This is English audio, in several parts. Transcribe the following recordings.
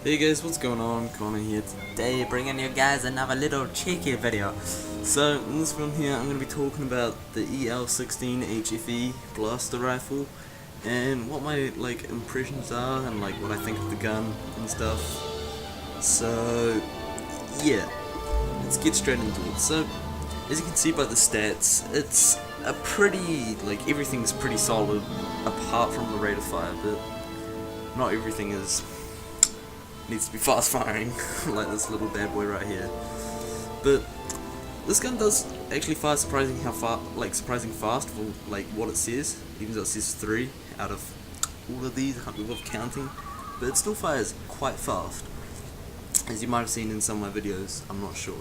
Hey guys, what's going on? Connor here today, bringing you guys another little cheeky video. So, in this one here, I'm going to be talking about the EL-16HFE blaster rifle, and what my, impressions are, and, what I think of the gun and stuff. So, yeah, let's get straight into it. So, as you can see by the stats, it's a pretty, everything's pretty solid, apart from the rate of fire, but not everything needs to be fast firing, like this little bad boy right here. But this gun does actually fire surprising fast for what it says, even though it says 3 out of all of these. I can't be bothered counting, but it still fires quite fast, as you might have seen in some of my videos. I'm not sure.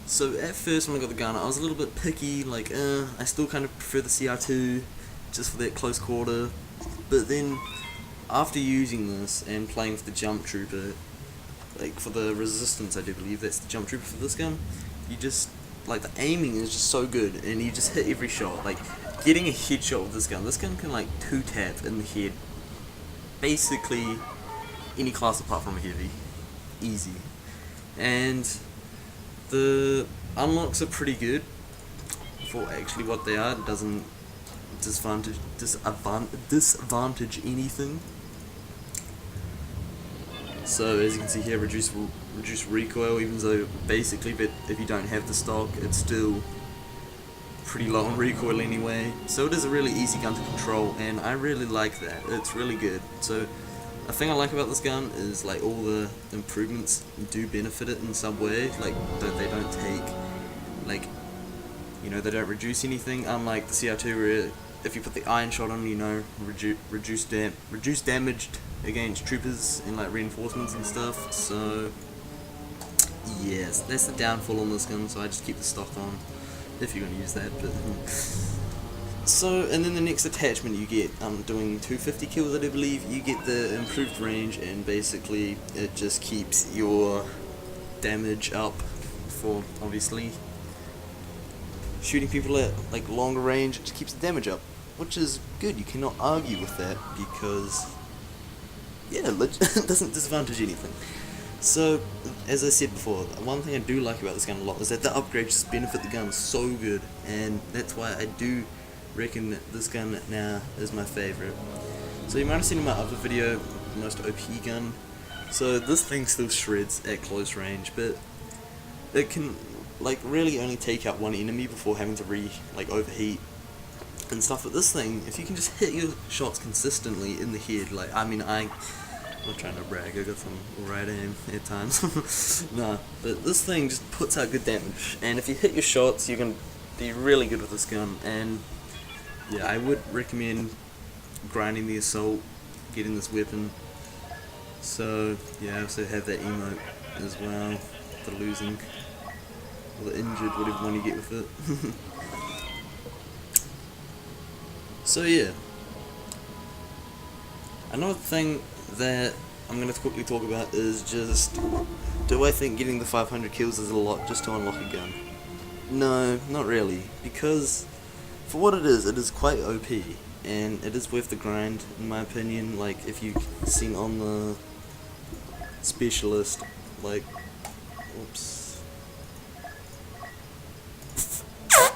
So at first when I got the gun, I was a little bit picky, I still kind of prefer the CR2 just for that close quarter. But then after using this and playing with the jump trooper, for the resistance, I do believe that's the jump trooper for this gun, you just, the aiming is just so good, and you just hit every shot. Getting a headshot with this gun can 2-tap in the head basically any class apart from a heavy, easy. And the unlocks are pretty good for actually what they are. It doesn't disadvantage anything. So as you can see here, reduce recoil, even though basically, but if you don't have the stock, it's still pretty low on recoil anyway. So it is a really easy gun to control, and I really like that. It's really good. So a thing I like about this gun is all the improvements do benefit it in some way. They don't take they don't reduce anything, unlike the CR2 where if you put the iron shot on, reduce damage against troopers and reinforcements and stuff. So yes, that's the downfall on this gun, so I just keep the stock on if you're going to use that. But so, and then the next attachment you get, doing 250 kills I do believe, you get the improved range, and basically it just keeps your damage up for, obviously, shooting people at longer range. It just keeps the damage up, which is good. You cannot argue with that, because yeah, it doesn't disadvantage anything. So as I said before, one thing I do like about this gun a lot is that the upgrades just benefit the gun so good, and that's why I do reckon that this gun now is my favorite. So you might have seen in my other video, the most OP gun. So this thing still shreds at close range, but it can really only take out one enemy before having to overheat and stuff. But this thing, if you can just hit your shots consistently in the head, I'm not trying to brag, I got some alright aim at times. Nah, but this thing just puts out good damage, and if you hit your shots, you can be really good with this gun. And yeah, I would recommend grinding the assault, getting this weapon. So yeah, I also have that emote as well, the losing, or the injured, whatever one you get with it. So yeah, another thing that I'm going to quickly talk about is just, do I think getting the 500 kills is a lot just to unlock a gun? No, not really, because for what it is quite OP, and it is worth the grind in my opinion. If you've seen on the specialist, oops,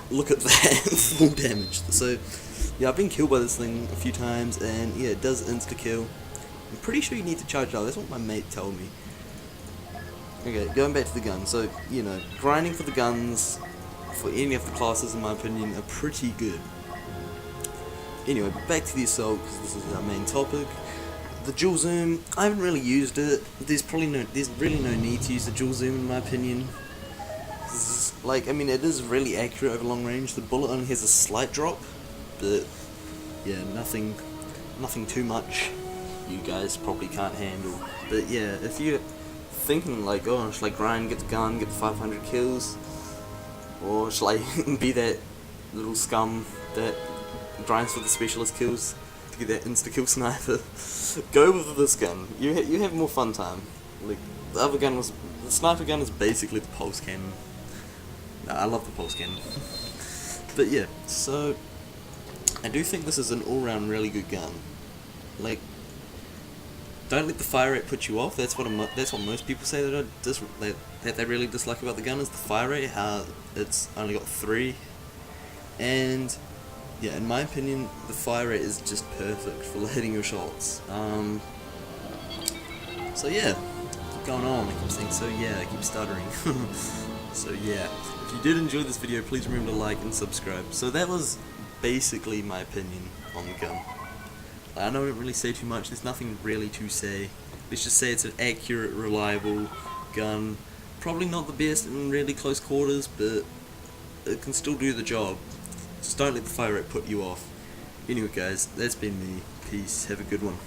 look at that, full damage. So yeah, I've been killed by this thing a few times, and yeah, it does insta-kill. I'm pretty sure you need to charge out, that's what my mate told me. Okay, going back to the gun, so, grinding for the guns, for any of the classes in my opinion, are pretty good. Anyway, back to the assault, because this is our main topic. The dual zoom, I haven't really used it. There's really no need to use the dual zoom in my opinion. It is really accurate over long range. The bullet only has a slight drop, but yeah, nothing too much you guys probably can't handle. But yeah, if you're thinking oh, should I grind, get the gun, get the 500 kills, or should I be that little scum that grinds for the specialist kills to get that insta-kill sniper, go with this gun. You have more fun time. The other gun the sniper gun is basically the pulse cannon. I love the pulse cannon. But yeah, so I do think this is an all-round really good gun. don't let the fire rate put you off. That's what most people say that they really dislike about the gun is the fire rate. How it's only got 3, and yeah, in my opinion, the fire rate is just perfect for hitting your shots. So yeah, keep going on. I keep saying so yeah. I keep stuttering. So yeah, if you did enjoy this video, please remember to like and subscribe. So that was basically my opinion on the gun. I know I don't really say too much, there's nothing really to say. Let's just say it's an accurate, reliable gun. Probably not the best in really close quarters, but it can still do the job. Just don't let the fire rate put you off. Anyway guys, that's been me. Peace, have a good one.